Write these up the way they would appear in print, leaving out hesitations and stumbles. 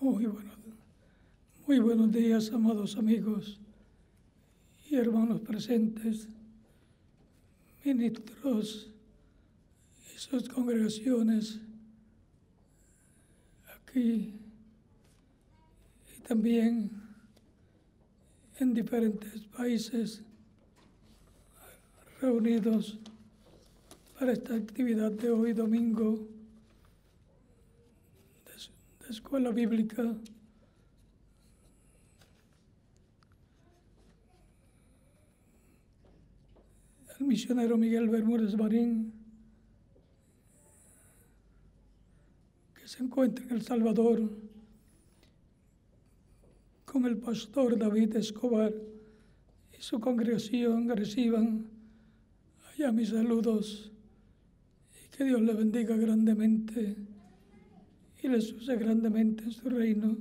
Muy buenos, muy buenos días, amados amigos y hermanos presentes, ministros y sus congregaciones aquí y también en diferentes países reunidos para esta actividad de hoy domingo de Escuela Bíblica. El misionero Miguel Bermúdez Marín, que se encuentra en El Salvador, con el pastor David Escobar y su congregación, reciban allá mis saludos y que Dios les bendiga grandemente y les use grandemente en su reino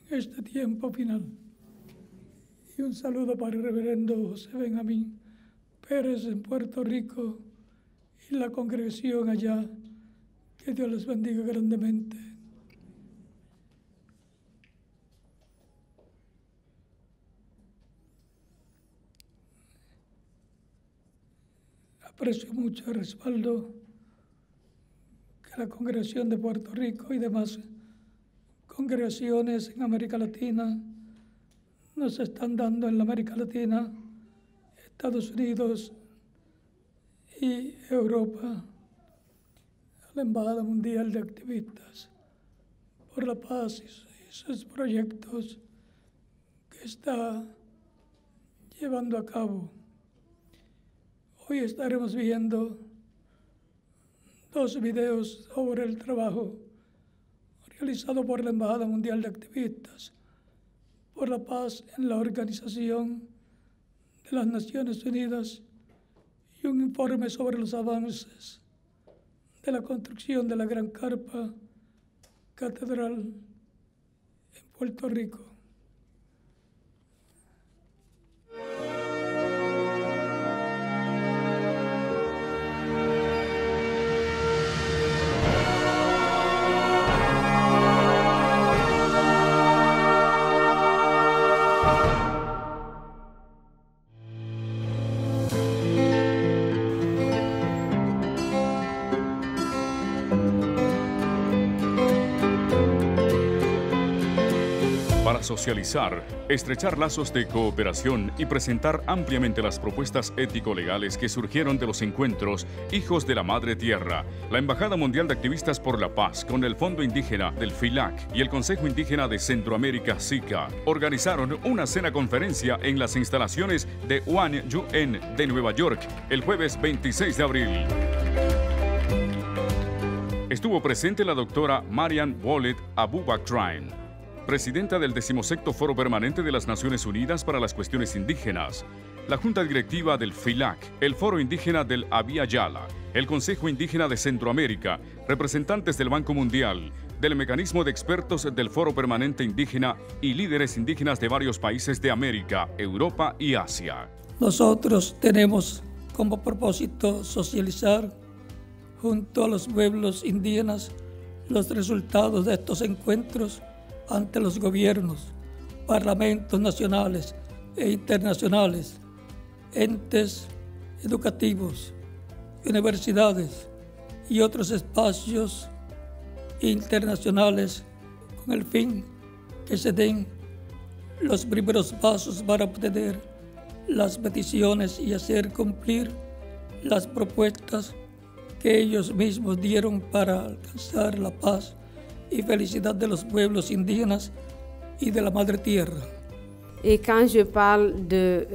en este tiempo final. Y un saludo para el reverendo José Benjamín Pérez en Puerto Rico y la congregación allá, que Dios les bendiga grandemente. Aprecio mucho el respaldo que la congregación de Puerto Rico y demás congregaciones en América Latina nos están dando en la América Latina, Estados Unidos y Europa, a la Embajada Mundial de Activistas por la Paz y sus proyectos que está llevando a cabo. Hoy estaremos viendo dos videos sobre el trabajo realizado por la Embajada Mundial de Activistas por la Paz en la Organización de las Naciones Unidas y un informe sobre los avances de la construcción de la Gran Carpa Catedral en Puerto Rico. Socializar, estrechar lazos de cooperación y presentar ampliamente las propuestas ético-legales que surgieron de los encuentros Hijos de la Madre Tierra, la Embajada Mundial de Activistas por la Paz con el Fondo Indígena del FILAC y el Consejo Indígena de Centroamérica SICA organizaron una cena conferencia en las instalaciones de One UN de Nueva York el jueves 26 de abril. Estuvo presente la doctora Marian Wallet Abubakrain, presidenta del 16º Foro Permanente de las Naciones Unidas para las Cuestiones Indígenas, la Junta Directiva del FILAC, el Foro Indígena del Abya Yala, el Consejo Indígena de Centroamérica, representantes del Banco Mundial, del Mecanismo de Expertos del Foro Permanente Indígena y líderes indígenas de varios países de América, Europa y Asia. Nosotros tenemos como propósito socializar junto a los pueblos indígenas los resultados de estos encuentros ante los gobiernos, parlamentos nacionales e internacionales, entes educativos, universidades y otros espacios internacionales con el fin que se den los primeros pasos para obtener las peticiones y hacer cumplir las propuestas que ellos mismos dieron para alcanzar la paz y felicidad de los pueblos indígenas y de la Madre Tierra. Et quand je parle de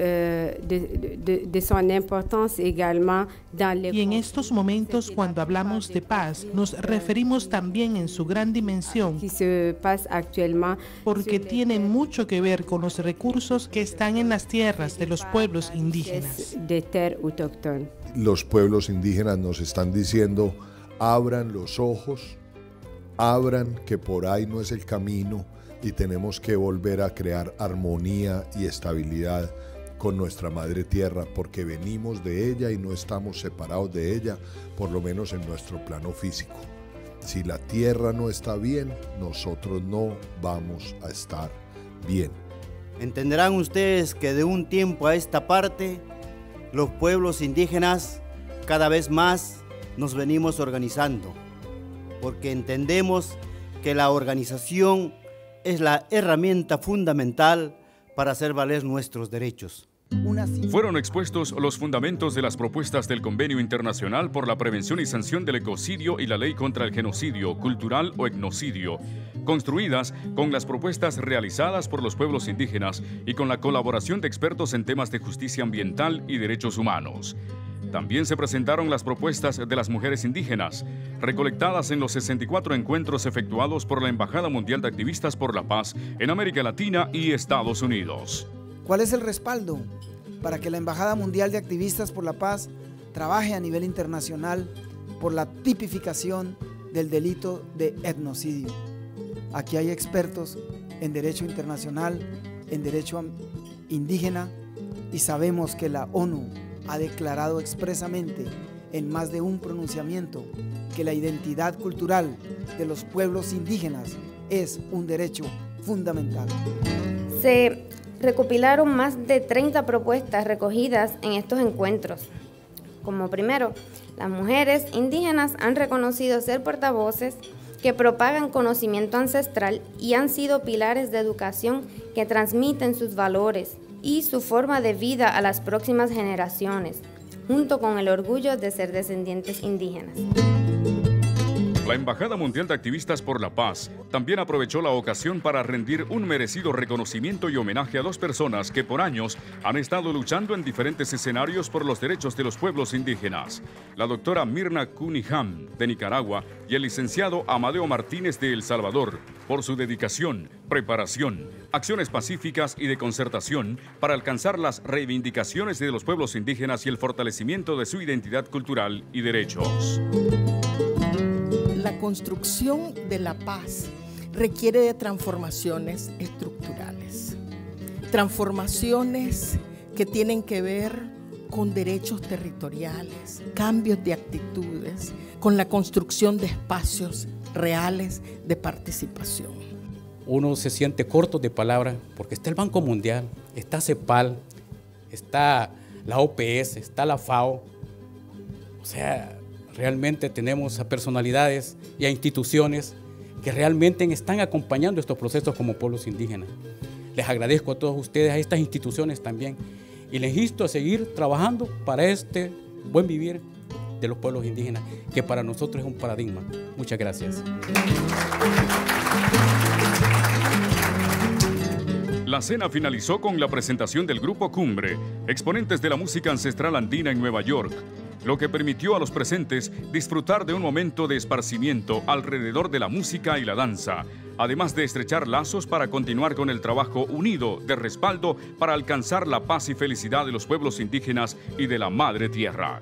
son importance également dans les... Y en estos momentos, cuando hablamos de paz, nos referimos también en su gran dimensión, qui se passe actuellement, porque tiene mucho que ver con los recursos que están en las tierras de los pueblos indígenas. de terres autochtones. Los pueblos indígenas nos están diciendo, abran los ojos, abran que por ahí no es el camino y tenemos que volver a crear armonía y estabilidad con nuestra madre tierra, porque venimos de ella y no estamos separados de ella, por lo menos en nuestro plano físico. Si la tierra no está bien, nosotros no vamos a estar bien. Entenderán ustedes que de un tiempo a esta parte, los pueblos indígenas cada vez más nos venimos organizando, porque entendemos que la organización es la herramienta fundamental para hacer valer nuestros derechos. Fueron expuestos los fundamentos de las propuestas del Convenio Internacional por la Prevención y Sanción del Ecocidio y la Ley contra el Genocidio Cultural o Etnocidio, construidas con las propuestas realizadas por los pueblos indígenas y con la colaboración de expertos en temas de justicia ambiental y derechos humanos. También se presentaron las propuestas de las mujeres indígenas, recolectadas en los 64 encuentros efectuados por la Embajada Mundial de Activistas por la Paz en América Latina y Estados Unidos. ¿Cuál es el respaldo para que la Embajada Mundial de Activistas por la Paz trabaje a nivel internacional por la tipificación del delito de etnocidio? Aquí hay expertos en derecho internacional, en derecho indígena, y sabemos que la ONU ha declarado expresamente en más de un pronunciamiento que la identidad cultural de los pueblos indígenas es un derecho fundamental. Se recopilaron más de 30 propuestas recogidas en estos encuentros. Como primero, las mujeres indígenas han reconocido ser portavoces que propagan conocimiento ancestral y han sido pilares de educación que transmiten sus valores y su forma de vida a las próximas generaciones, junto con el orgullo de ser descendientes indígenas. La Embajada Mundial de Activistas por la Paz también aprovechó la ocasión para rendir un merecido reconocimiento y homenaje a dos personas que por años han estado luchando en diferentes escenarios por los derechos de los pueblos indígenas. La doctora Mirna Cunningham, de Nicaragua, y el licenciado Amadeo Martínez, de El Salvador, por su dedicación, preparación, acciones pacíficas y de concertación para alcanzar las reivindicaciones de los pueblos indígenas y el fortalecimiento de su identidad cultural y derechos. La construcción de la paz requiere de transformaciones estructurales, transformaciones que tienen que ver con derechos territoriales, cambios de actitudes, con la construcción de espacios reales de participación. Uno se siente corto de palabras porque está el Banco Mundial, está CEPAL, está la OPS, está la FAO, o sea, realmente tenemos a personalidades y a instituciones que realmente están acompañando estos procesos como pueblos indígenas. Les agradezco a todos ustedes, a estas instituciones también, y les insto a seguir trabajando para este buen vivir de los pueblos indígenas, que para nosotros es un paradigma. Muchas gracias. La cena finalizó con la presentación del Grupo Cumbre, exponentes de la música ancestral andina en Nueva York, lo que permitió a los presentes disfrutar de un momento de esparcimiento alrededor de la música y la danza, además de estrechar lazos para continuar con el trabajo unido de respaldo para alcanzar la paz y felicidad de los pueblos indígenas y de la Madre Tierra.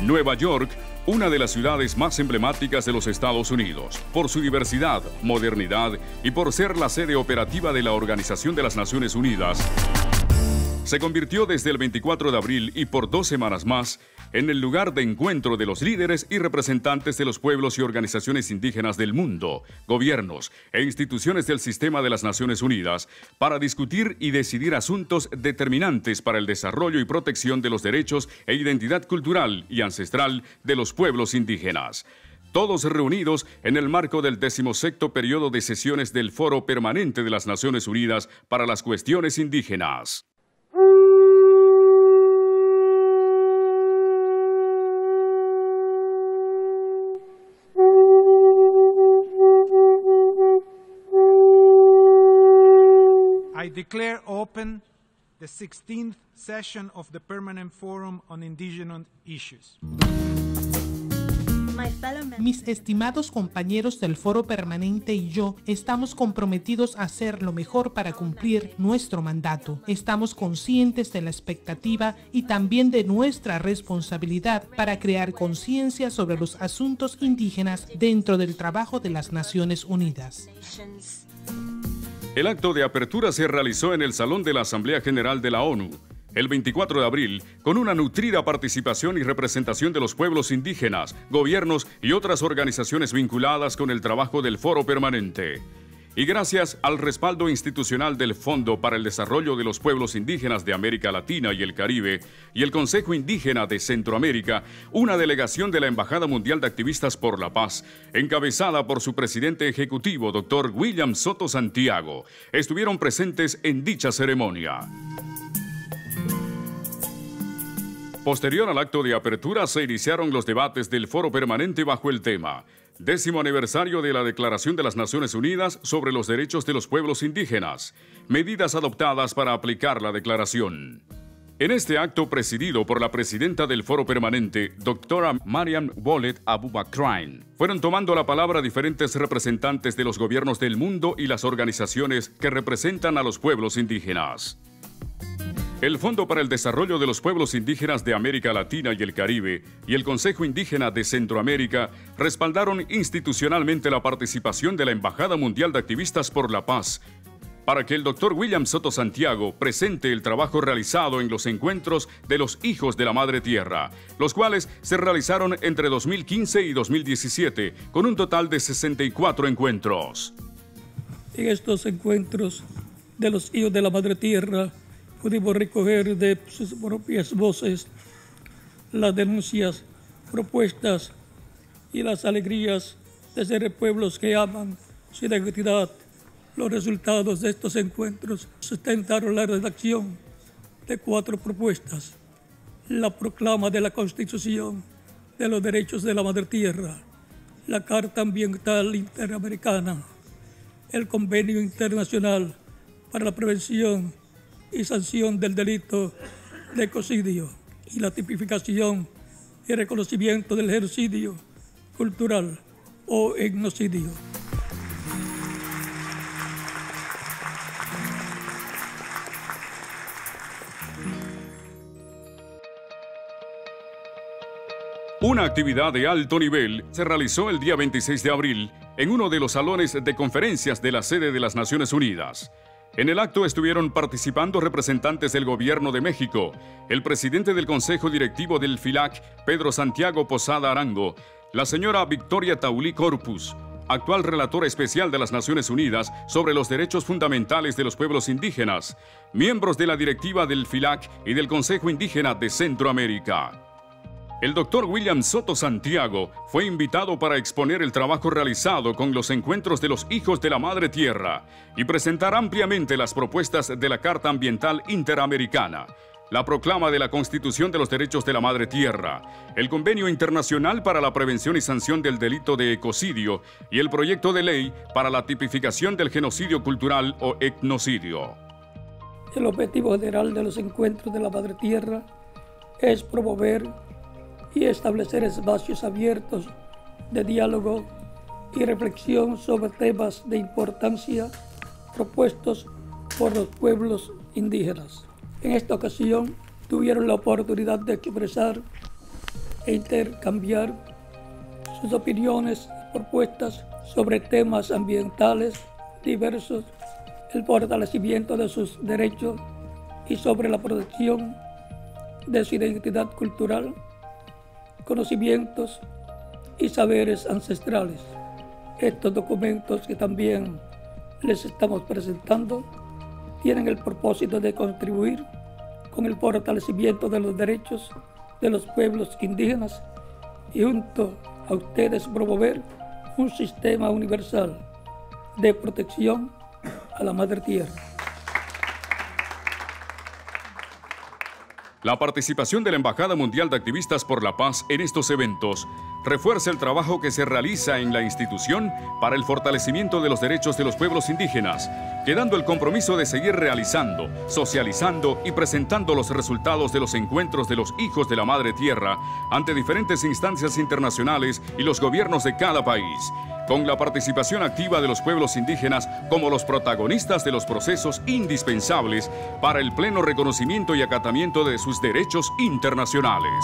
Nueva York, una de las ciudades más emblemáticas de los Estados Unidos, por su diversidad, modernidad y por ser la sede operativa de la Organización de las Naciones Unidas, se convirtió desde el 24 de abril y por 2 semanas más en el lugar de encuentro de los líderes y representantes de los pueblos y organizaciones indígenas del mundo, gobiernos e instituciones del sistema de las Naciones Unidas para discutir y decidir asuntos determinantes para el desarrollo y protección de los derechos e identidad cultural y ancestral de los pueblos indígenas. Todos reunidos en el marco del 16º periodo de sesiones del Foro Permanente de las Naciones Unidas para las Cuestiones Indígenas. I declare open the 16th session of the Permanent Forum on Indigenous Issues. Mis estimados compañeros del Foro Permanente y yo estamos comprometidos a hacer lo mejor para cumplir nuestro mandato. Estamos conscientes de la expectativa y también de nuestra responsabilidad para crear conciencia sobre los asuntos indígenas dentro del trabajo de las Naciones Unidas. El acto de apertura se realizó en el Salón de la Asamblea General de la ONU, el 24 de abril, con una nutrida participación y representación de los pueblos indígenas, gobiernos y otras organizaciones vinculadas con el trabajo del Foro Permanente. Y gracias al respaldo institucional del Fondo para el Desarrollo de los Pueblos Indígenas de América Latina y el Caribe y el Consejo Indígena de Centroamérica, una delegación de la Embajada Mundial de Activistas por la Paz, encabezada por su presidente ejecutivo, Dr. William Soto Santiago, estuvieron presentes en dicha ceremonia. Posterior al acto de apertura se iniciaron los debates del Foro Permanente bajo el tema 10º aniversario de la Declaración de las Naciones Unidas sobre los Derechos de los Pueblos Indígenas, medidas adoptadas para aplicar la declaración. En este acto presidido por la presidenta del Foro Permanente, doctora Marian Wolet Abubaktrain, fueron tomando la palabra diferentes representantes de los gobiernos del mundo y las organizaciones que representan a los pueblos indígenas. El Fondo para el Desarrollo de los Pueblos Indígenas de América Latina y el Caribe y el Consejo Indígena de Centroamérica respaldaron institucionalmente la participación de la Embajada Mundial de Activistas por la Paz para que el Dr. William Soto Santiago presente el trabajo realizado en los encuentros de los Hijos de la Madre Tierra, los cuales se realizaron entre 2015 y 2017, con un total de 64 encuentros. En estos encuentros de los Hijos de la Madre Tierra, pudimos recoger de sus propias voces las denuncias, propuestas y las alegrías de ser pueblos que aman su identidad. Los resultados de estos encuentros sustentaron la redacción de 4 propuestas: la proclama de la Constitución de los Derechos de la Madre Tierra, la Carta Ambiental Interamericana, el Convenio Internacional para la Prevención y sanción del delito de ecocidio y la tipificación y reconocimiento del genocidio cultural o etnocidio. Una actividad de alto nivel se realizó el día 26 de abril en uno de los salones de conferencias de la sede de las Naciones Unidas. En el acto estuvieron participando representantes del Gobierno de México, el presidente del Consejo Directivo del FILAC, Pedro Santiago Posada Arango, la señora Victoria Taulí Corpus, actual relatora especial de las Naciones Unidas sobre los derechos fundamentales de los pueblos indígenas, miembros de la directiva del FILAC y del Consejo Indígena de Centroamérica. El doctor William Soto Santiago fue invitado para exponer el trabajo realizado con los encuentros de los Hijos de la Madre Tierra y presentar ampliamente las propuestas de la Carta Ambiental Interamericana, la proclama de la Constitución de los Derechos de la Madre Tierra, el Convenio Internacional para la Prevención y Sanción del Delito de Ecocidio y el proyecto de ley para la tipificación del genocidio cultural o etnocidio. El objetivo general de los encuentros de la Madre Tierra es promover y establecer espacios abiertos de diálogo y reflexión sobre temas de importancia propuestos por los pueblos indígenas. En esta ocasión tuvieron la oportunidad de expresar e intercambiar sus opiniones y propuestas sobre temas ambientales diversos, el fortalecimiento de sus derechos y sobre la protección de su identidad cultural conocimientos y saberes ancestrales. Estos documentos que también les estamos presentando tienen el propósito de contribuir con el fortalecimiento de los derechos de los pueblos indígenas y junto a ustedes promover un sistema universal de protección a la Madre Tierra. La participación de la Embajada Mundial de Activistas por la Paz en estos eventos refuerza el trabajo que se realiza en la institución para el fortalecimiento de los derechos de los pueblos indígenas, quedando el compromiso de seguir realizando, socializando y presentando los resultados de los encuentros de los hijos de la Madre Tierra ante diferentes instancias internacionales y los gobiernos de cada país, con la participación activa de los pueblos indígenas como los protagonistas de los procesos indispensables para el pleno reconocimiento y acatamiento de sus derechos internacionales.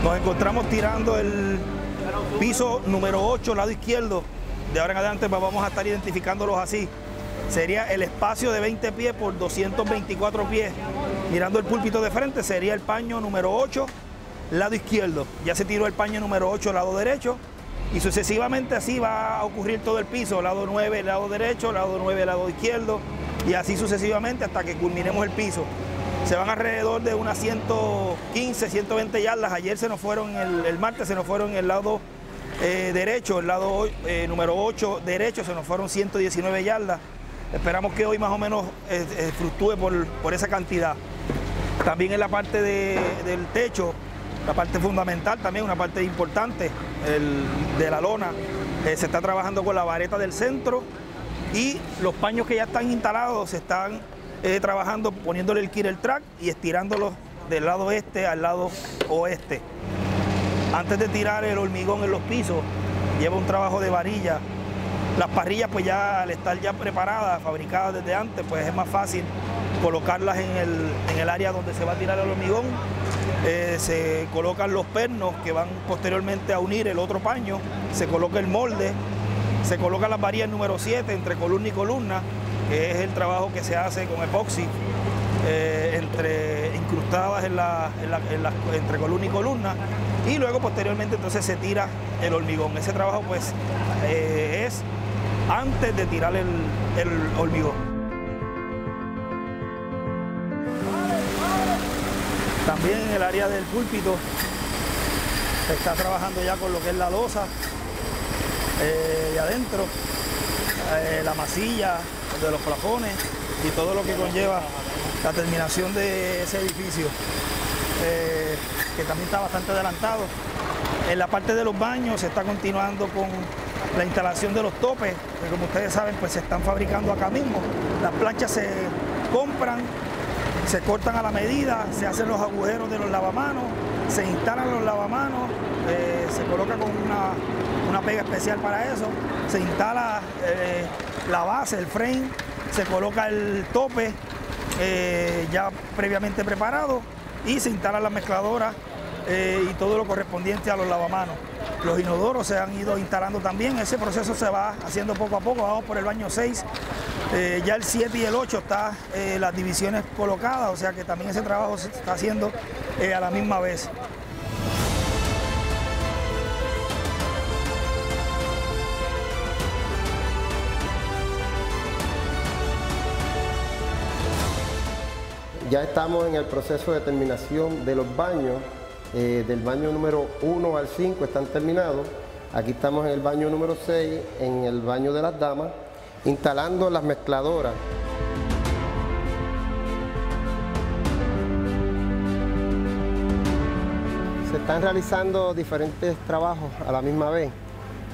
Nos encontramos tirando el piso número 8, lado izquierdo. De ahora en adelante vamos a estar identificándolos así. Sería el espacio de 20 pies por 224 pies. Mirando el púlpito de frente sería el paño número 8, lado izquierdo. Ya se tiró el paño número 8, lado derecho. Y sucesivamente así va a ocurrir todo el piso. Lado 9, lado derecho, lado 9, lado izquierdo. Y así sucesivamente hasta que culminemos el piso. Se van alrededor de unas 115, 120 yardas. Ayer se nos fueron, el martes se nos fueron en el lado derecho, el lado número 8 derecho, se nos fueron 119 yardas. Esperamos que hoy más o menos fluctúe por esa cantidad. También en la parte del techo, la parte fundamental también, una parte importante de la lona, se está trabajando con la vareta del centro y los paños que ya están instalados se están trabajando poniéndole el killer track y estirándolos del lado este al lado oeste. Antes de tirar el hormigón en los pisos, lleva un trabajo de varilla. Las parrillas pues ya al estar ya preparadas, fabricadas desde antes, pues es más fácil colocarlas en el área donde se va a tirar el hormigón. Se colocan los pernos que van posteriormente a unir el otro paño, se coloca el molde, se colocan las varillas número 7 entre columna y columna, que es el trabajo que se hace con epoxi, incrustadas entre columna y columna, y luego posteriormente entonces se tira el hormigón. Ese trabajo pues es antes de tirar el hormigón. También en el área del púlpito se está trabajando ya con lo que es la losa de adentro, la masilla de los plafones y todo lo que conlleva la terminación de ese edificio, que también está bastante adelantado. En la parte de los baños se está continuando con la instalación de los topes, que como ustedes saben pues se están fabricando acá mismo. Las planchas se compran se cortan a la medida, se hacen los agujeros de los lavamanos, se instalan los lavamanos, se coloca con una pega especial para eso, se instala la base, el frame, se coloca el tope ya previamente preparado y se instala la mezcladora y todo lo correspondiente a los lavamanos. Los inodoros se han ido instalando también, ese proceso se va haciendo poco a poco, vamos por el baño 6, ya el 7 y el 8 están las divisiones colocadas, o sea que también ese trabajo se está haciendo a la misma vez. Ya estamos en el proceso de terminación de los baños, del baño número 1 al 5 están terminados. Aquí estamos en el baño número 6, en el baño de las damas, instalando las mezcladoras. Se están realizando diferentes trabajos a la misma vez.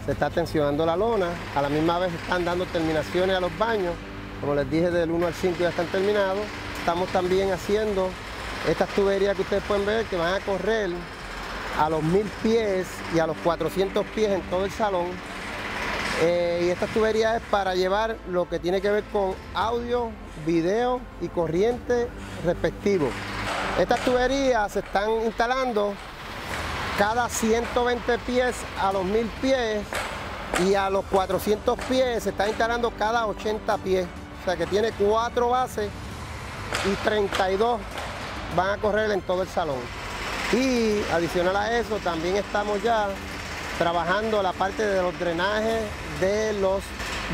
Se está tensionando la lona, a la misma vez están dando terminaciones a los baños. Como les dije, del 1 al 5 ya están terminados. Estamos también haciendo estas tuberías que ustedes pueden ver que van a correr a los 1000 pies y a los 400 pies en todo el salón. Y estas tuberías es para llevar lo que tiene que ver con audio, video y corriente respectivo. Estas tuberías se están instalando cada 120 pies a los 1000 pies y a los 400 pies se está instalando cada 80 pies. O sea que tiene 4 bases y 32 van a correr en todo el salón. Y adicional a eso también estamos ya trabajando la parte de los drenajes de los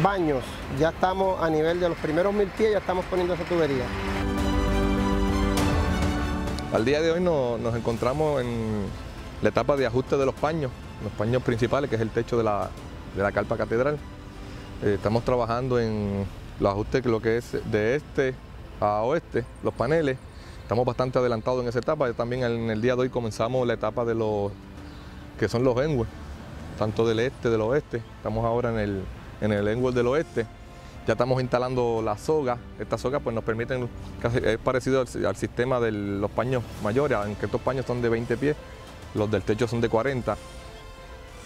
baños. Ya estamos a nivel de los primeros 1000 pies, ya estamos poniendo esa tubería. Al día de hoy nos encontramos en la etapa de ajuste de los paños principales, que es el techo de la carpa catedral. Estamos trabajando en los ajustes, lo que es de este a oeste, los paneles. Estamos bastante adelantados en esa etapa. También en el día de hoy comenzamos la etapa de los que son los endwells, tanto del este, del oeste. Estamos ahora en el endwell del oeste. Ya estamos instalando las sogas. Estas sogas pues nos permiten, es parecido al sistema de los paños mayores, aunque estos paños son de 20 pies, los del techo son de 40.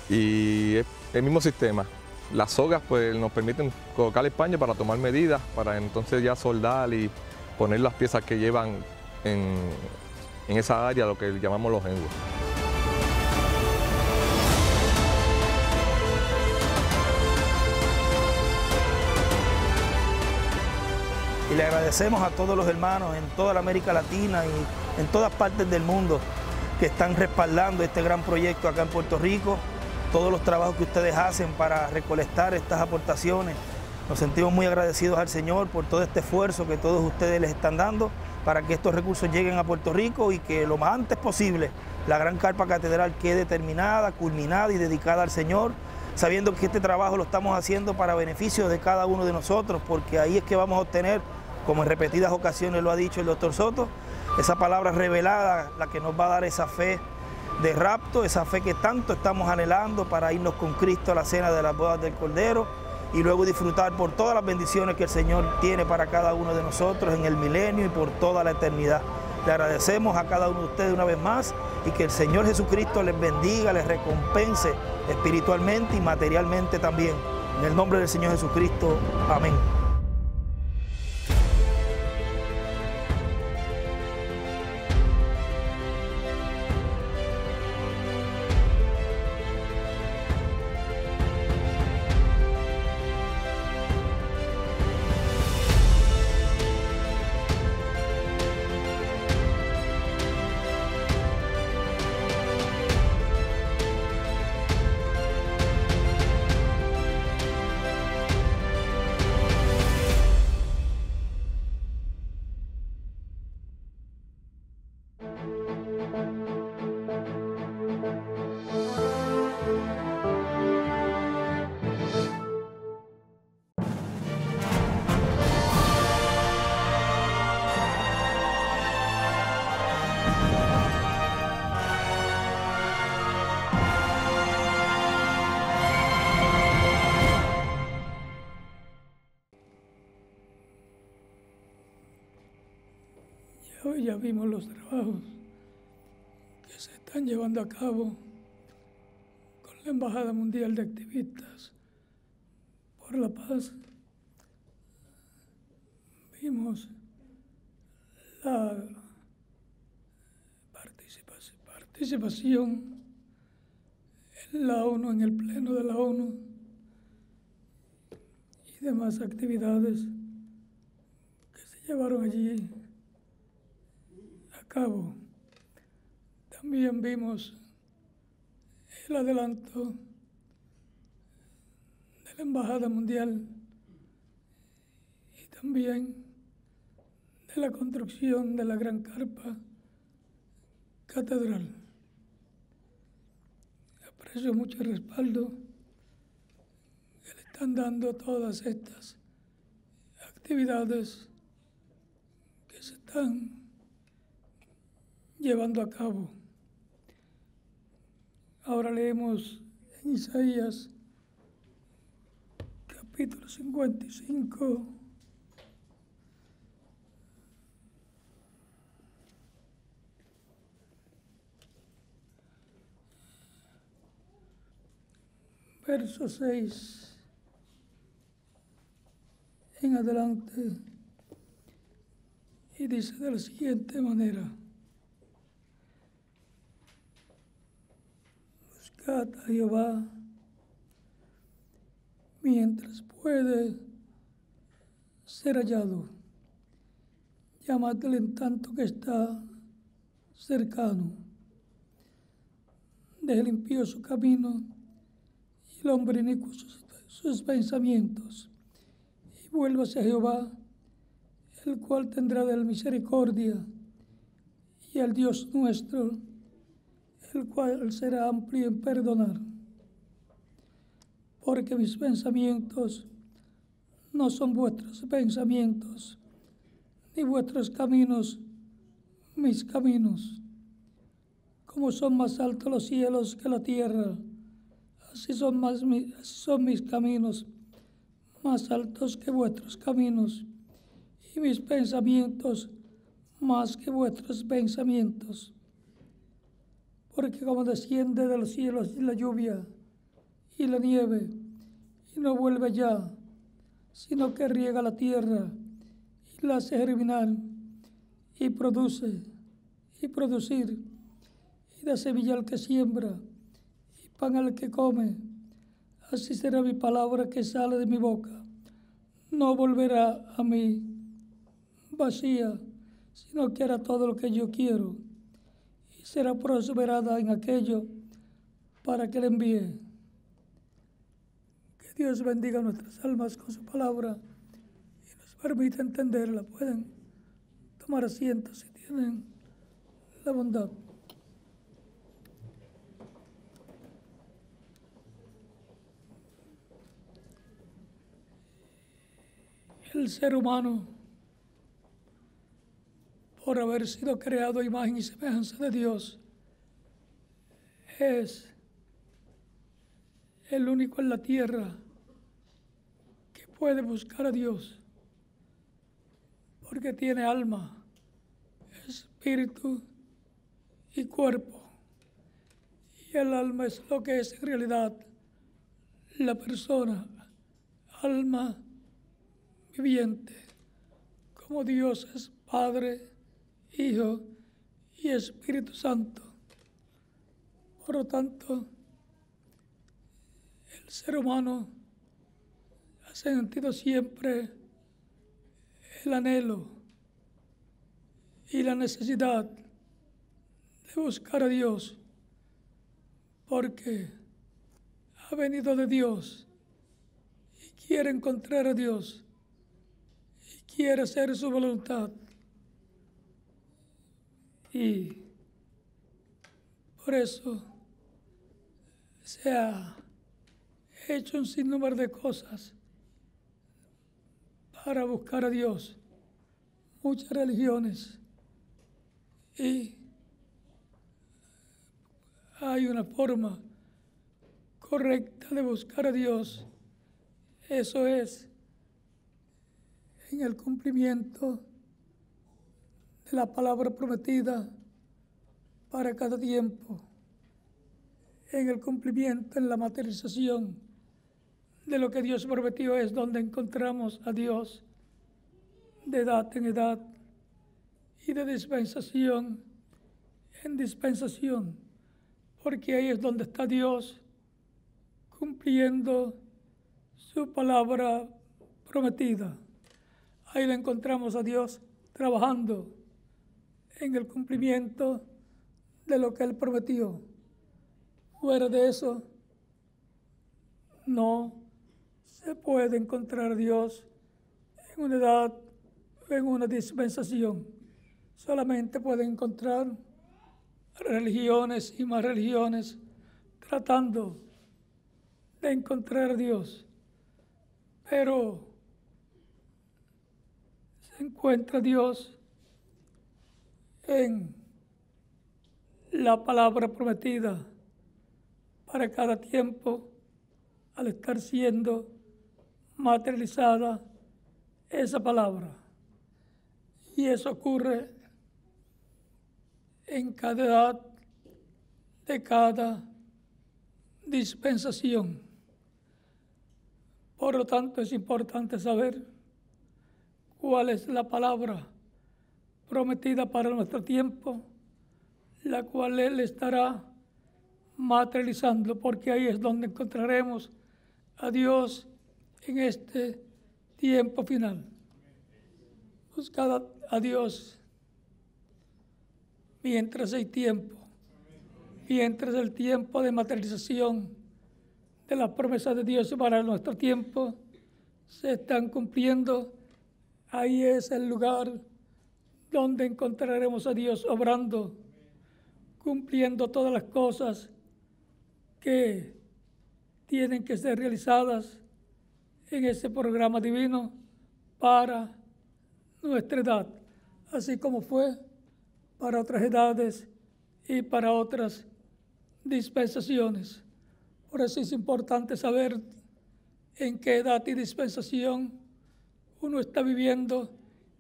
Y es el mismo sistema. Las sogas pues nos permiten colocar el paño para tomar medidas, para entonces ya soldar y poner las piezas que llevan en esa área, lo que llamamos los endwells. Y le agradecemos a todos los hermanos en toda la América Latina y en todas partes del mundo que están respaldando este gran proyecto acá en Puerto Rico, todos los trabajos que ustedes hacen para recolectar estas aportaciones. Nos sentimos muy agradecidos al Señor por todo este esfuerzo que todos ustedes les están dando para que estos recursos lleguen a Puerto Rico y que lo más antes posible la gran carpa catedral quede terminada, culminada y dedicada al Señor, sabiendo que este trabajo lo estamos haciendo para beneficio de cada uno de nosotros, porque ahí es que vamos a obtener, como en repetidas ocasiones lo ha dicho el doctor Soto, esa palabra revelada, la que nos va a dar esa fe de rapto, esa fe que tanto estamos anhelando para irnos con Cristo a la cena de las bodas del Cordero y luego disfrutar por todas las bendiciones que el Señor tiene para cada uno de nosotros en el milenio y por toda la eternidad. Le agradecemos a cada uno de ustedes una vez más y que el Señor Jesucristo les bendiga, les recompense espiritualmente y materialmente también. En el nombre del Señor Jesucristo, amén. hoy ya vimos los trabajos que se están llevando a cabo con la Embajada Mundial de Activistas por la Paz. Vimos la participación en la ONU, en el Pleno de la ONU y demás actividades que se llevaron allí a cabo. También vimos el adelanto de la Embajada Mundial y también de la construcción de la gran carpa catedral. Aprecio mucho el respaldo que le están dando todas estas actividades que se están llevando a cabo. Ahora leemos en Isaías capítulo 55. Verso 6 en adelante, y dice de la siguiente manera: buscad a Jehová mientras puede ser hallado, llamadle en tanto que está cercano. Deje el impío su camino y el hombre inicuo sus pensamientos, y vuélvase a Jehová, el cual tendrá de él misericordia, y al Dios nuestro, el cual será amplio en perdonar. Porque mis pensamientos no son vuestros pensamientos, ni vuestros caminos mis caminos. Como son más altos los cielos que la tierra, así son mis caminos más altos que vuestros caminos, y mis pensamientos más que vuestros pensamientos. Porque como desciende de los cielos la lluvia y la nieve, y no vuelve ya, sino que riega la tierra y la hace germinar, y producir, y da semilla al que siembra, pan al que come, así será mi palabra que sale de mi boca. No volverá a mí vacía, sino que hará todo lo que yo quiero, y será prosperada en aquello para que le envíe. Que Dios bendiga nuestras almas con su palabra y nos permita entenderla. Pueden tomar asiento si tienen la bondad. El ser humano, por haber sido creado a imagen y semejanza de Dios, es el único en la tierra que puede buscar a Dios, porque tiene alma, espíritu y cuerpo. Y el alma es lo que es en realidad la persona, alma viviente, como Dios es Padre, Hijo y Espíritu Santo. Por lo tanto, el ser humano ha sentido siempre el anhelo y la necesidad de buscar a Dios, porque ha venido de Dios y quiere encontrar a Dios. Quiere hacer su voluntad, y por eso se ha hecho un sinnúmero de cosas para buscar a Dios, muchas religiones, y hay una forma correcta de buscar a Dios. Eso es en el cumplimiento de la palabra prometida para cada tiempo, en el cumplimiento, en la materialización de lo que Dios prometió, es donde encontramos a Dios de edad en edad y de dispensación en dispensación, porque ahí es donde está Dios cumpliendo su palabra prometida. Ahí le encontramos a Dios trabajando en el cumplimiento de lo que Él prometió. Fuera de eso, no se puede encontrar a Dios en una edad, en una dispensación. Solamente pueden encontrar religiones y más religiones tratando de encontrar a Dios. Pero se encuentra Dios en la palabra prometida para cada tiempo, al estar siendo materializada esa palabra. Y eso ocurre en cada edad de cada dispensación. Por lo tanto, es importante saber cuál es la palabra prometida para nuestro tiempo, la cual Él estará materializando, porque ahí es donde encontraremos a Dios en este tiempo final. Buscad a Dios mientras hay tiempo, mientras el tiempo de materialización de las promesas de Dios para nuestro tiempo se están cumpliendo. Ahí es el lugar donde encontraremos a Dios obrando, cumpliendo todas las cosas que tienen que ser realizadas en ese programa divino para nuestra edad, así como fue para otras edades y para otras dispensaciones. Por eso es importante saber en qué edad y dispensación uno está viviendo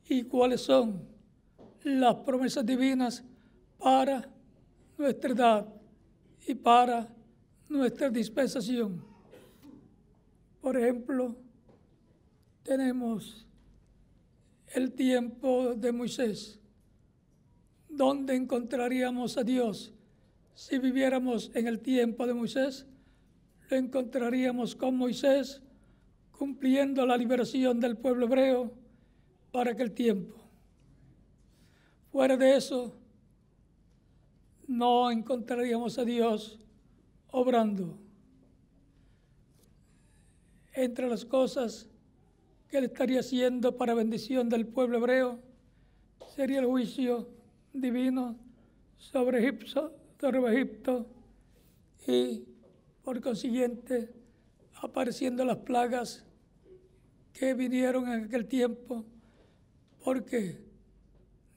y cuáles son las promesas divinas para nuestra edad y para nuestra dispensación. Por ejemplo, tenemos el tiempo de Moisés. ¿Dónde encontraríamos a Dios si viviéramos en el tiempo de Moisés? Lo encontraríamos con Moisés cumpliendo la liberación del pueblo hebreo para aquel tiempo. Fuera de eso, no encontraríamos a Dios obrando. Entre las cosas que Él estaría haciendo para bendición del pueblo hebreo sería el juicio divino sobre Egipto y por consiguiente apareciendo las plagas que vinieron en aquel tiempo, porque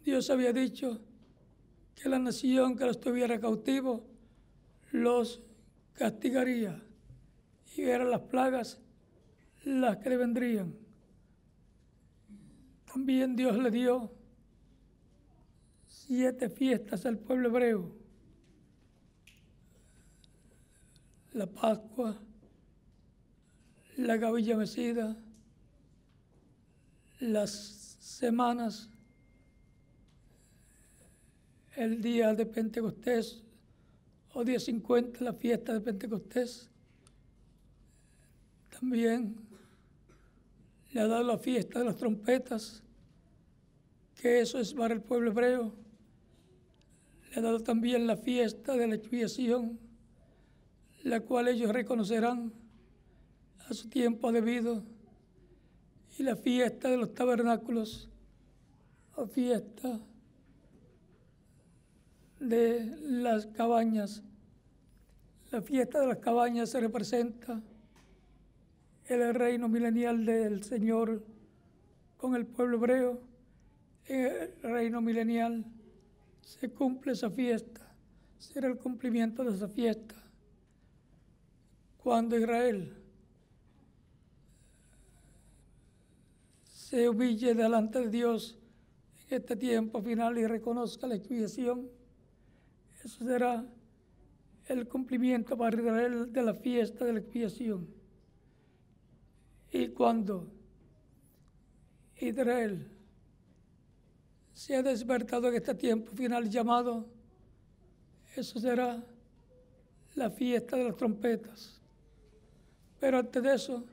Dios había dicho que la nación que los tuviera cautivos los castigaría, y eran las plagas las que le vendrían. También Dios le dio 7 fiestas al pueblo hebreo: la Pascua, la gavilla mecida, las semanas, el día de Pentecostés o día 50, la fiesta de Pentecostés. También le ha dado la fiesta de las trompetas, que eso es para el pueblo hebreo. Le ha dado también la fiesta de la expiación, la cual ellos reconocerán a su tiempo debido, y la fiesta de los tabernáculos, o fiesta de las cabañas. La fiesta de las cabañas se representa el reino milenial del Señor con el pueblo hebreo. En el reino milenial se cumple esa fiesta, será el cumplimiento de esa fiesta cuando Israel se humille delante de Dios en este tiempo final y reconozca la expiación, eso será el cumplimiento para Israel de la fiesta de la expiación. Y cuando Israel se ha despertado en este tiempo final llamado, eso será la fiesta de las trompetas. Pero antes de eso,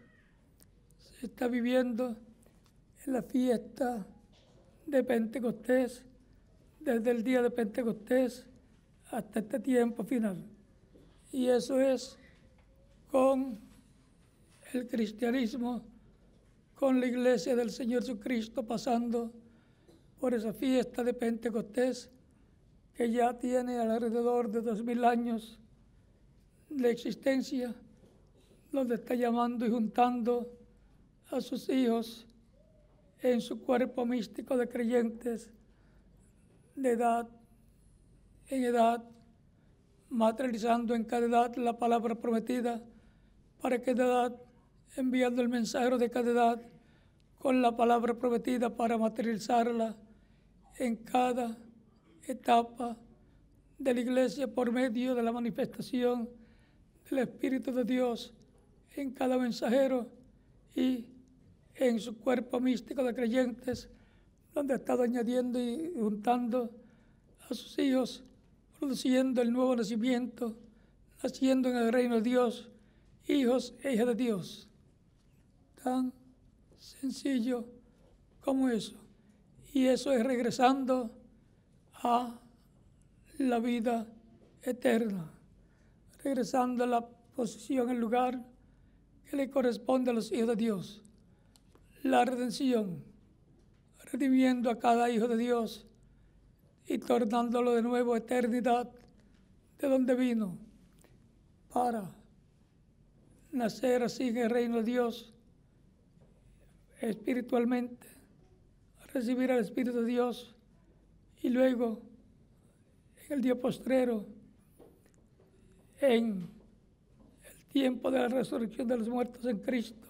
se está viviendo en la fiesta de Pentecostés, desde el día de Pentecostés hasta este tiempo final. Y eso es con el cristianismo, con la iglesia del Señor Jesucristo, pasando por esa fiesta de Pentecostés que ya tiene alrededor de 2000 años de existencia, donde está llamando y juntando a sus hijos en su cuerpo místico de creyentes de edad en edad, materializando en cada edad la palabra prometida, para cada edad enviando el mensajero de cada edad con la palabra prometida para materializarla en cada etapa de la iglesia por medio de la manifestación del Espíritu de Dios en cada mensajero y en su cuerpo místico de creyentes, donde ha estado añadiendo y juntando a sus hijos, produciendo el nuevo nacimiento, naciendo en el reino de Dios, hijos e hijas de Dios. Tan sencillo como eso. Y eso es regresando a la vida eterna, regresando a la posición, el lugar que le corresponde a los hijos de Dios. La redención, redimiendo a cada hijo de Dios y tornándolo de nuevo a eternidad, de donde vino, para nacer así en el reino de Dios espiritualmente, recibir al Espíritu de Dios y luego en el día postrero, en el tiempo de la resurrección de los muertos en Cristo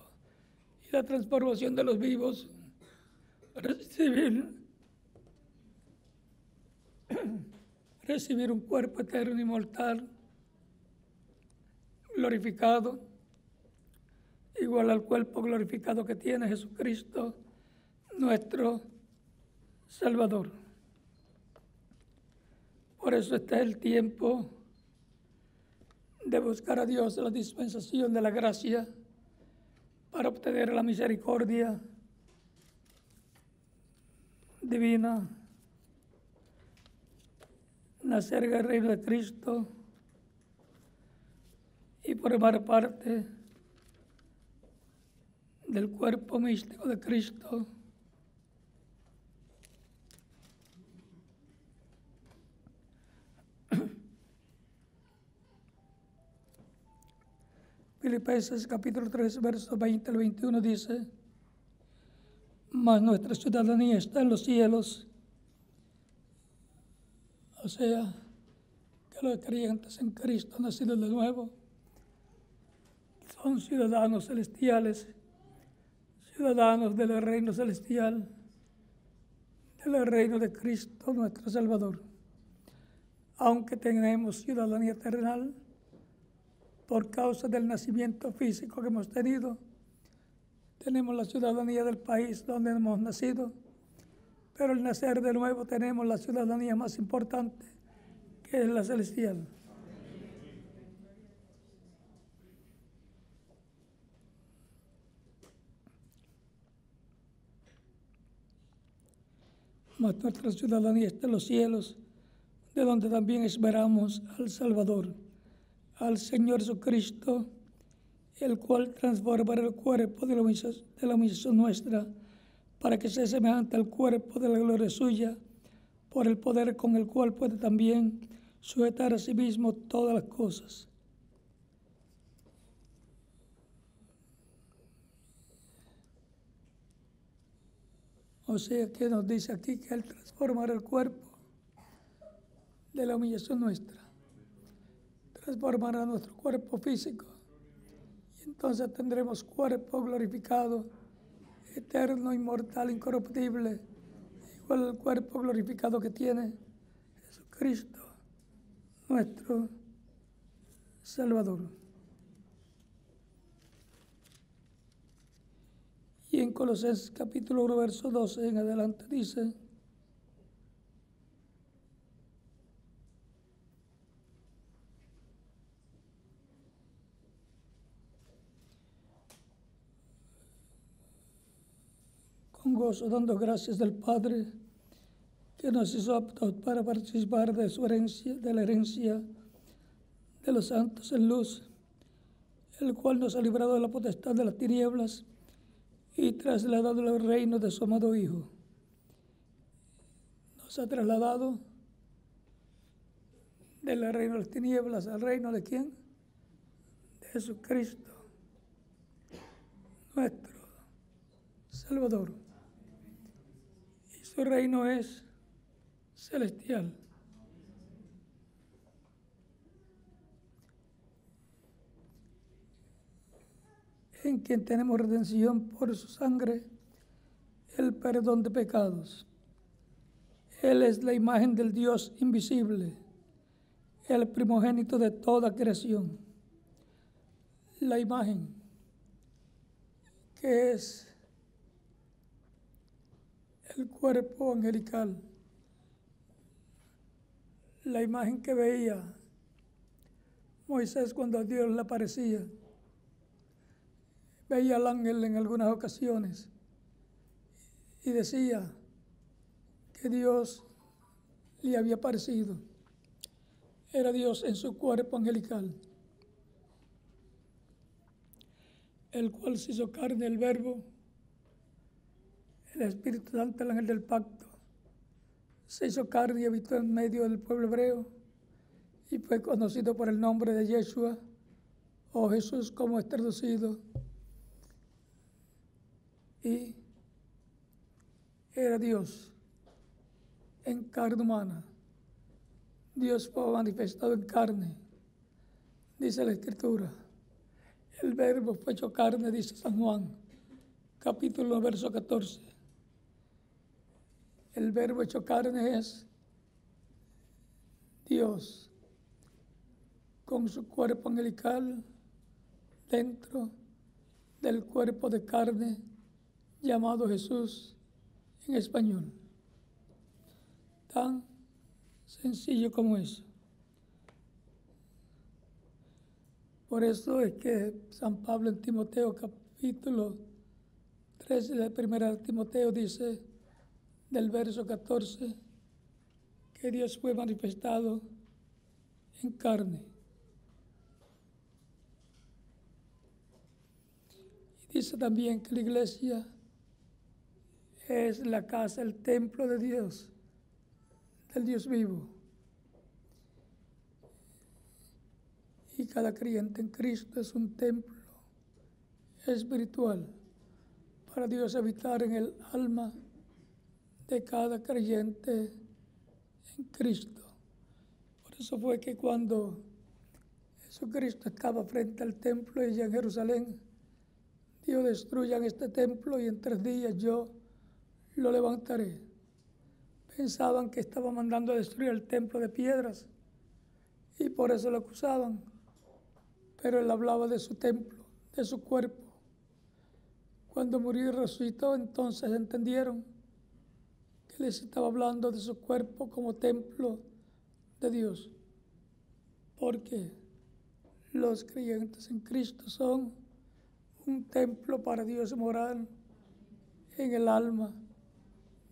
y la transformación de los vivos, recibir un cuerpo eterno, inmortal, glorificado, igual al cuerpo glorificado que tiene Jesucristo, nuestro Salvador. Por eso está el tiempo de buscar a Dios, la dispensación de la gracia, para obtener la misericordia divina, nacer en el reino de Cristo y formar parte del cuerpo místico de Cristo. Filipenses capítulo 3, versos 20 al 21 dice: mas nuestra ciudadanía está en los cielos. O sea, que los creyentes en Cristo nacidos de nuevo son ciudadanos celestiales, ciudadanos del reino celestial, del reino de Cristo nuestro Salvador. Aunque tenemos ciudadanía terrenal, por causa del nacimiento físico que hemos tenido, tenemos la ciudadanía del país donde hemos nacido, pero al nacer de nuevo tenemos la ciudadanía más importante, que es la celestial. Mas nuestra ciudadanía está en los cielos, de donde también esperamos al Salvador, al Señor Jesucristo, el cual transformará el cuerpo de la humillación nuestra, para que sea semejante al cuerpo de la gloria suya, por el poder con el cual puede también sujetar a sí mismo todas las cosas. O sea que nos dice aquí que Él transformará el cuerpo de la humillación nuestra, transformará nuestro cuerpo físico, y entonces tendremos cuerpo glorificado, eterno, inmortal, incorruptible, cual el cuerpo glorificado que tiene Jesucristo, nuestro Salvador. Y en Colosenses capítulo 1, verso 12 en adelante dice: con gozo dando gracias del Padre que nos hizo aptos para participar de su herencia, de la herencia de los santos en luz, el cual nos ha librado de la potestad de las tinieblas y trasladado al reino de su amado Hijo. Nos ha trasladado del reino de las tinieblas al reino de ¿quién? De Jesucristo, nuestro Salvador. Y su reino es celestial. En quien tenemos redención por su sangre, el perdón de pecados. Él es la imagen del Dios invisible, el primogénito de toda creación. La imagen que es el cuerpo angelical, la imagen que veía Moisés cuando Dios le aparecía. Veía al ángel en algunas ocasiones y decía que Dios le había aparecido. Era Dios en su cuerpo angelical, el cual se hizo carne, el Verbo, el Espíritu Santo, el ángel del pacto, se hizo carne y habitó en medio del pueblo hebreo y fue conocido por el nombre de Yeshua o Jesús, como es traducido. Y era Dios en carne humana. Dios fue manifestado en carne, dice la Escritura. El Verbo fue hecho carne, dice San Juan, capítulo 1, verso 14. El Verbo hecho carne es Dios con su cuerpo angelical dentro del cuerpo de carne llamado Jesús en español. Tan sencillo como eso. Por eso es que San Pablo en Timoteo capítulo 13 de 1 Timoteo dice del verso 14 que Dios fue manifestado en carne. Y dice también que la iglesia es la casa, el templo de Dios, del Dios vivo. Y cada creyente en Cristo es un templo espiritual para Dios habitar en el alma de cada creyente en Cristo. Por eso fue que cuando Jesucristo estaba frente al templo allá en Jerusalén, Dios, destruyan este templo y en 3 días yo lo levantaré. Pensaban que estaba mandando a destruir el templo de piedras y por eso lo acusaban. Pero él hablaba de su templo, de su cuerpo. Cuando murió y resucitó, entonces entendieron que les estaba hablando de su cuerpo como templo de Dios. Porque los creyentes en Cristo son un templo para Dios morar en el alma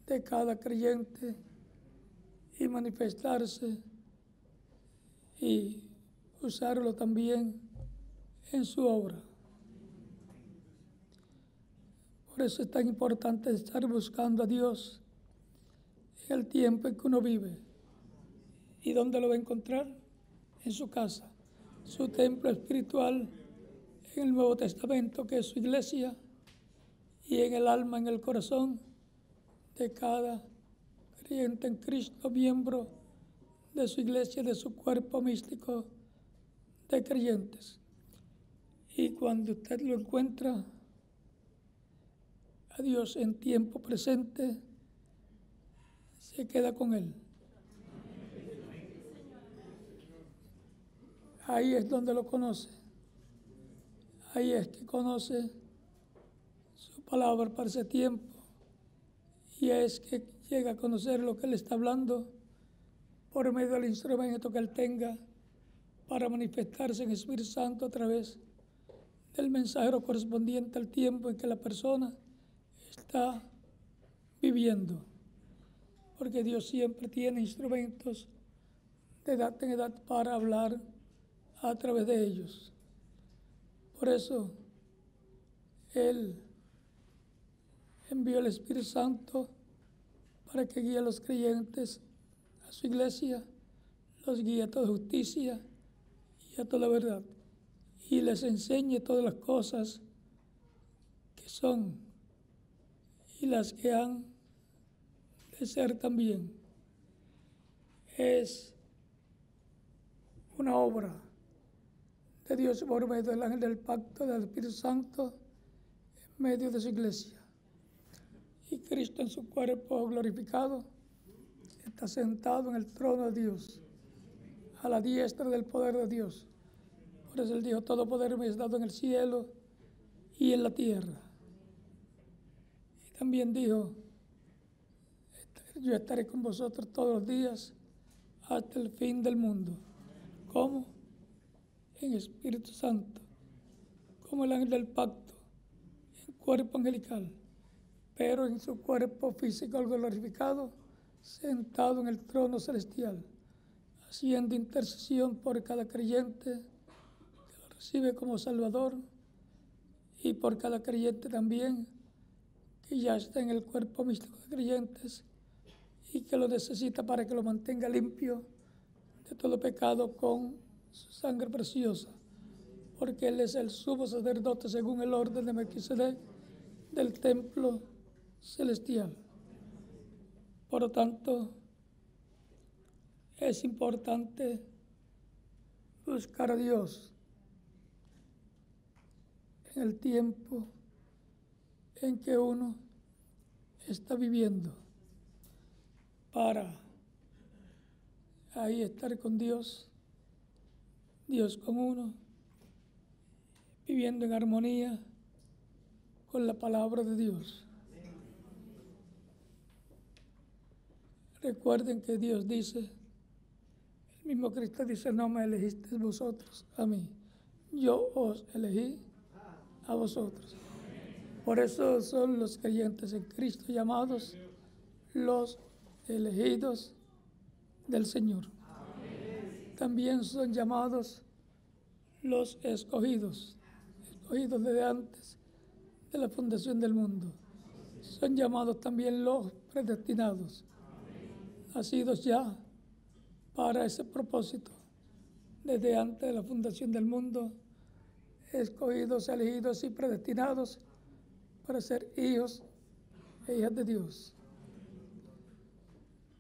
de cada creyente y manifestarse y usarlo también en su obra. Por eso es tan importante estar buscando a Dios en el tiempo en que uno vive. ¿Y dónde lo va a encontrar? En su casa, su templo espiritual en el Nuevo Testamento, que es su iglesia, y en el alma, en el corazón de cada creyente en Cristo, miembro de su iglesia, de su cuerpo místico de creyentes. Y cuando usted lo encuentra a Dios en tiempo presente, se queda con Él. Ahí es donde lo conoce. Ahí es que conoce su palabra para ese tiempo. Y es que llega a conocer lo que Él está hablando por medio del instrumento que Él tenga para manifestarse en el Espíritu Santo a través del mensajero correspondiente al tiempo en que la persona está viviendo. Porque Dios siempre tiene instrumentos de edad en edad para hablar a través de ellos. Por eso Él envió el Espíritu Santo para que guíe a los creyentes a su iglesia, los guíe a toda justicia y a toda verdad, y les enseñe todas las cosas que son y las que han de ser también. Es una obra de Dios por medio del ángel del pacto del Espíritu Santo en medio de su iglesia. Y Cristo en su cuerpo glorificado está sentado en el trono de Dios, a la diestra del poder de Dios. Por eso Él dijo: todo poder me es dado en el cielo y en la tierra. Y también dijo: yo estaré con vosotros todos los días hasta el fin del mundo. ¿Cómo? En Espíritu Santo, como el ángel del pacto, en cuerpo angelical, pero en su cuerpo físico glorificado, sentado en el trono celestial, haciendo intercesión por cada creyente que lo recibe como Salvador, y por cada creyente también que ya está en el cuerpo místico de creyentes y que lo necesita para que lo mantenga limpio de todo pecado con su sangre preciosa, porque Él es el sumo sacerdote según el orden de Melquisedec del templo celestial. Por lo tanto, es importante buscar a Dios en el tiempo en que uno está viviendo, para ahí estar con Dios, Dios con uno, viviendo en armonía con la palabra de Dios. Recuerden que Dios dice, el mismo Cristo dice: no me elegisteis vosotros a mí, yo os elegí a vosotros. Por eso son los creyentes en Cristo llamados los elegidos del Señor. También son llamados los escogidos, escogidos desde antes de la fundación del mundo. Son llamados también los predestinados, nacidos ya para ese propósito, desde antes de la fundación del mundo, escogidos, elegidos y predestinados para ser hijos e hijas de Dios.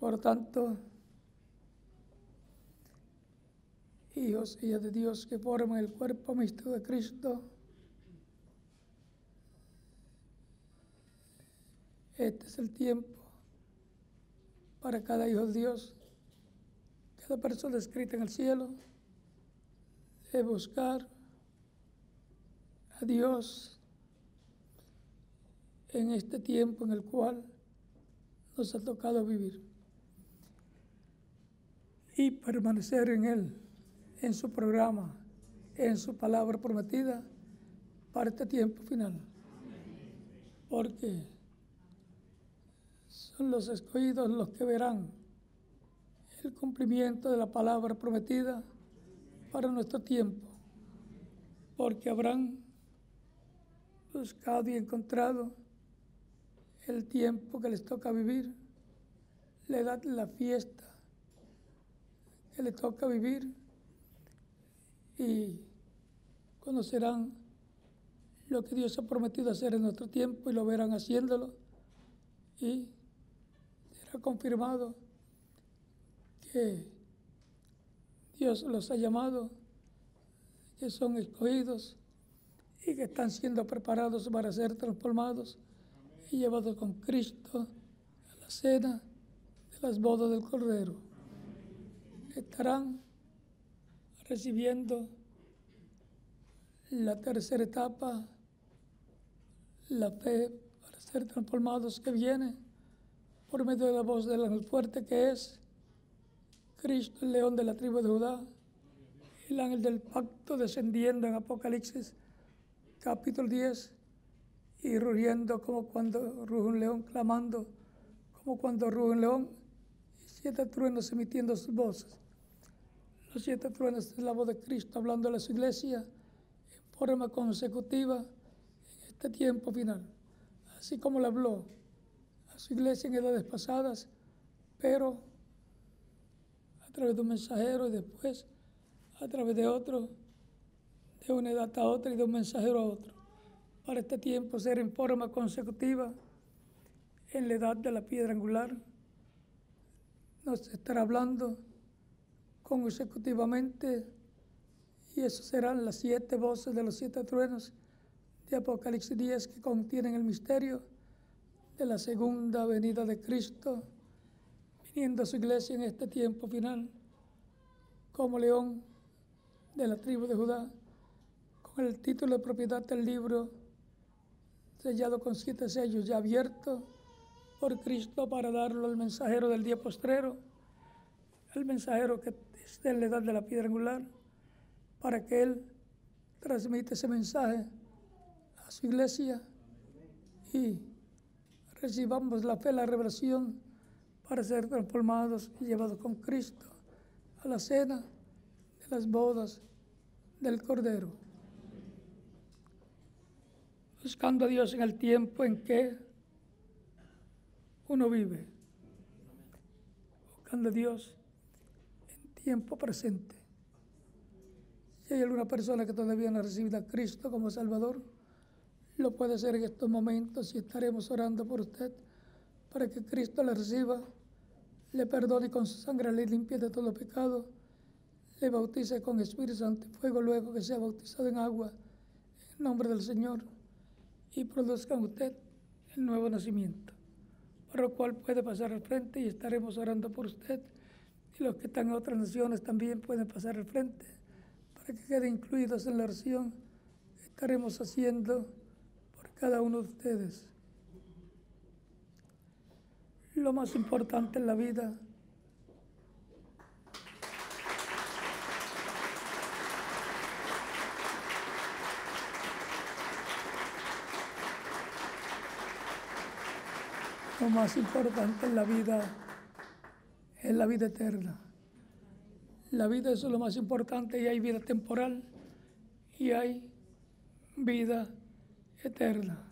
Por tanto, hijos y hijas de Dios que forman el cuerpo místico de Cristo, este es el tiempo para cada hijo de Dios, cada persona escrita en el cielo, de buscar a Dios en este tiempo en el cual nos ha tocado vivir, y permanecer en Él, en su programa, en su palabra prometida para este tiempo final. Porque son los escogidos los que verán el cumplimiento de la palabra prometida para nuestro tiempo, porque habrán buscado y encontrado el tiempo que les toca vivir, la edad de la fiesta que les toca vivir, y conocerán lo que Dios ha prometido hacer en nuestro tiempo y lo verán haciéndolo, y será confirmado que Dios los ha llamado, que son escogidos y que están siendo preparados para ser transformados y llevados con Cristo a la cena de las bodas del Cordero. Estarán recibiendo la tercera etapa, la fe para ser transformados, que viene por medio de la voz del ángel fuerte, que es Cristo, el león de la tribu de Judá, el ángel del pacto descendiendo en Apocalipsis capítulo 10 y rugiendo como cuando ruge un león, clamando como cuando ruge un león, y 7 truenos emitiendo sus voces. Los 7 truenos es la voz de Cristo hablando a su iglesia en forma consecutiva en este tiempo final, así como le habló a su iglesia en edades pasadas, pero a través de un mensajero y después a través de otro, de una edad a otra y de un mensajero a otro, para este tiempo ser en forma consecutiva en la edad de la piedra angular. Nos estará hablando consecutivamente, y eso serán las 7 voces de los 7 truenos de Apocalipsis 10, que contienen el misterio de la segunda venida de Cristo, viniendo a su iglesia en este tiempo final como león de la tribu de Judá, con el título de propiedad del libro sellado con 7 sellos, ya abierto por Cristo para darlo al mensajero del día postrero, el mensajero que está en la edad de la piedra angular, para que él transmita ese mensaje a su iglesia y recibamos la fe, la revelación, para ser transformados y llevados con Cristo a la cena de las bodas del Cordero. Buscando a Dios en el tiempo en que uno vive. Buscando a Dios en tiempo presente. Si hay alguna persona que todavía no ha recibido a Cristo como Salvador, lo puede hacer en estos momentos y estaremos orando por usted para que Cristo le reciba, le perdone y con su sangre le limpie de todo pecado, le bautice con Espíritu Santo y fuego luego que sea bautizado en agua en nombre del Señor y produzca en usted el nuevo nacimiento, por lo cual puede pasar al frente y estaremos orando por usted, y los que están en otras naciones también pueden pasar al frente para que queden incluidos en la oración que estaremos haciendo por cada uno de ustedes. Lo más importante en la vida es la vida eterna. La vida, eso es lo más importante, y hay vida temporal y hay vida eterna.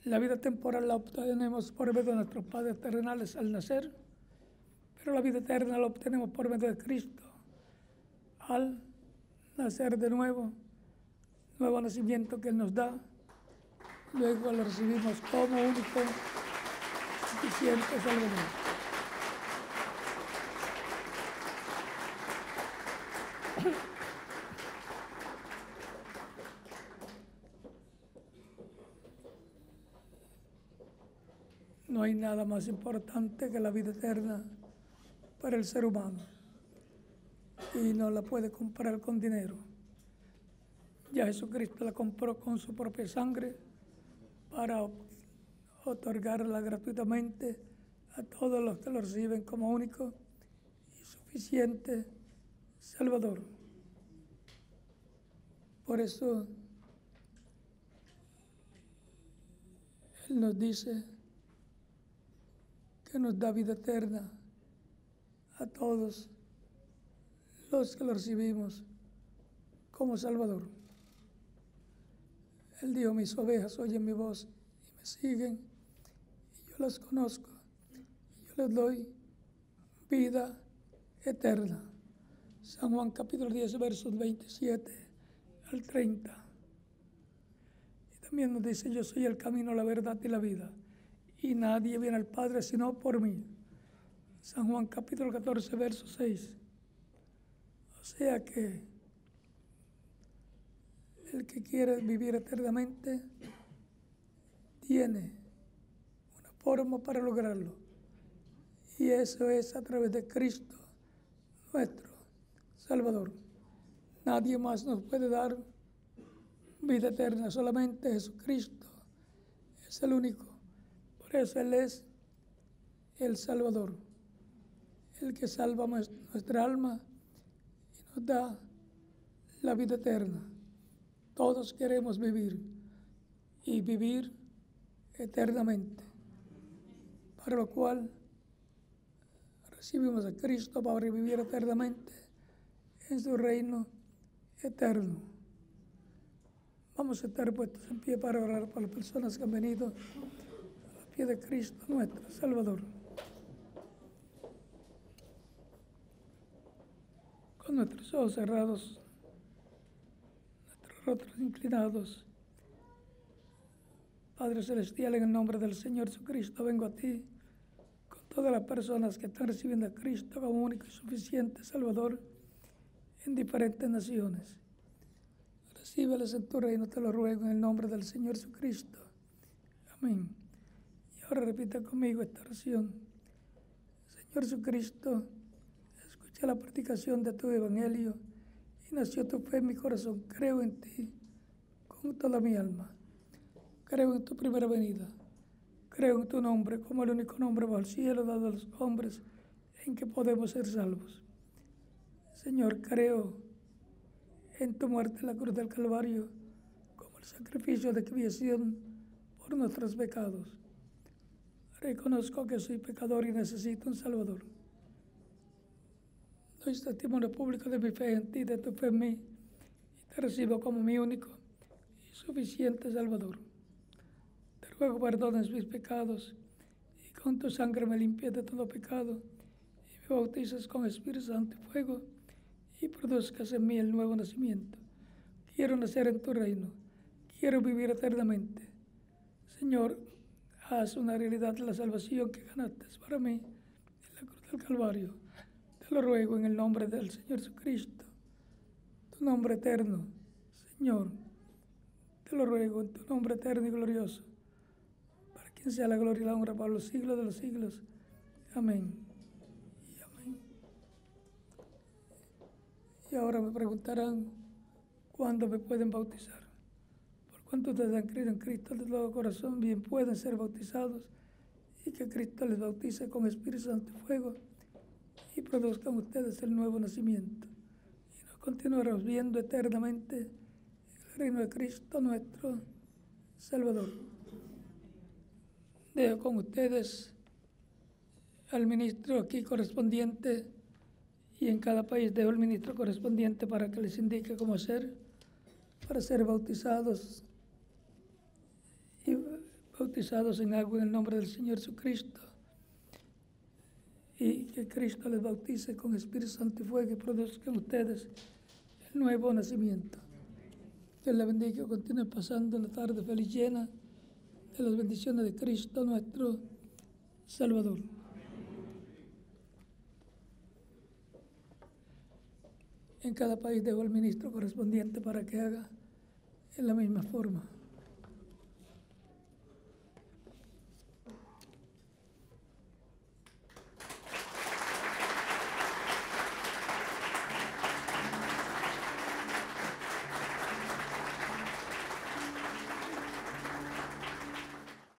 La vida temporal la obtenemos por medio de nuestros padres terrenales al nacer, pero la vida eterna la obtenemos por medio de Cristo al nacer de nuevo nacimiento que Él nos da. Luego lo recibimos como único, suficiente Salvador. No hay nada más importante que la vida eterna para el ser humano, y no la puede comprar con dinero. Ya Jesucristo la compró con su propia sangre para otorgarla gratuitamente a todos los que lo reciben como único y suficiente Salvador. Por eso Él nos dice que nos da vida eterna a todos los que lo recibimos como Salvador. Él dijo: mis ovejas oyen mi voz y me siguen, y yo las conozco, y yo les doy vida eterna. San Juan capítulo 10, versos 27 al 30. Y también nos dice: yo soy el camino, la verdad y la vida, y nadie viene al Padre sino por mí. San Juan capítulo 14, verso 6. O sea que el que quiere vivir eternamente tiene una forma para lograrlo, Y eso es a través de Cristo, nuestro Salvador. Nadie más nos puede dar vida eterna, solamente Jesucristo es el único. Por eso Él es el Salvador, el que salva nuestra alma y nos da la vida eterna. Todos queremos vivir y vivir eternamente, para lo cual recibimos a Cristo para vivir eternamente en su reino eterno. Vamos a estar puestos en pie para orar por las personas que han venido a los pies de Cristo, nuestro Salvador. Con nuestros ojos cerrados, nuestros rostros inclinados. Padre Celestial, en el nombre del Señor Jesucristo, vengo a ti con todas las personas que están recibiendo a Cristo como único y suficiente Salvador en diferentes naciones. Recíbeles en tu reino, te lo ruego, en el nombre del Señor Jesucristo. Amén. Y ahora repita conmigo esta oración. Señor Jesucristo, escucha la predicación de tu evangelio y nació tu fe en mi corazón. Creo en ti con toda mi alma. Creo en tu primera venida. Creo en tu nombre como el único nombre bajo el cielo dado a los hombres en que podemos ser salvos. Señor, creo en tu muerte en la cruz del Calvario como el sacrificio de expiación por nuestros pecados. Reconozco que soy pecador y necesito un Salvador. Doy testimonio público de mi fe en ti, de tu fe en mí, y te recibo como mi único y suficiente Salvador. Te ruego perdones mis pecados y con tu sangre me limpies de todo pecado y me bautices con Espíritu Santo y fuego y produzcas en mí el nuevo nacimiento. Quiero nacer en tu reino, quiero vivir eternamente. Señor, haz una realidad la salvación que ganaste para mí en la cruz del Calvario. Te lo ruego en el nombre del Señor Jesucristo, tu nombre eterno, Señor. Te lo ruego en tu nombre eterno y glorioso, para quien sea la gloria y la honra para los siglos de los siglos. Amén. Y amén. Y ahora me preguntarán, ¿cuándo me pueden bautizar? Por cuanto ustedes han creído en Cristo de todo corazón, bien pueden ser bautizados y que Cristo les bautice con Espíritu Santo y fuego y produzcan ustedes el nuevo nacimiento. Y nos continuaremos viendo eternamente en el reino de Cristo, nuestro Salvador. Dejo con ustedes al ministro aquí correspondiente, y en cada país dejo el ministro correspondiente para que les indique cómo hacer para ser bautizados y bautizados en agua en el nombre del Señor Jesucristo, y que Cristo les bautice con Espíritu Santo y fuego y produzcan ustedes el nuevo nacimiento. Dios les bendiga, continúen pasando una tarde feliz llena de las bendiciones de Cristo, nuestro Salvador. En cada país dejo al ministro correspondiente para que haga en la misma forma.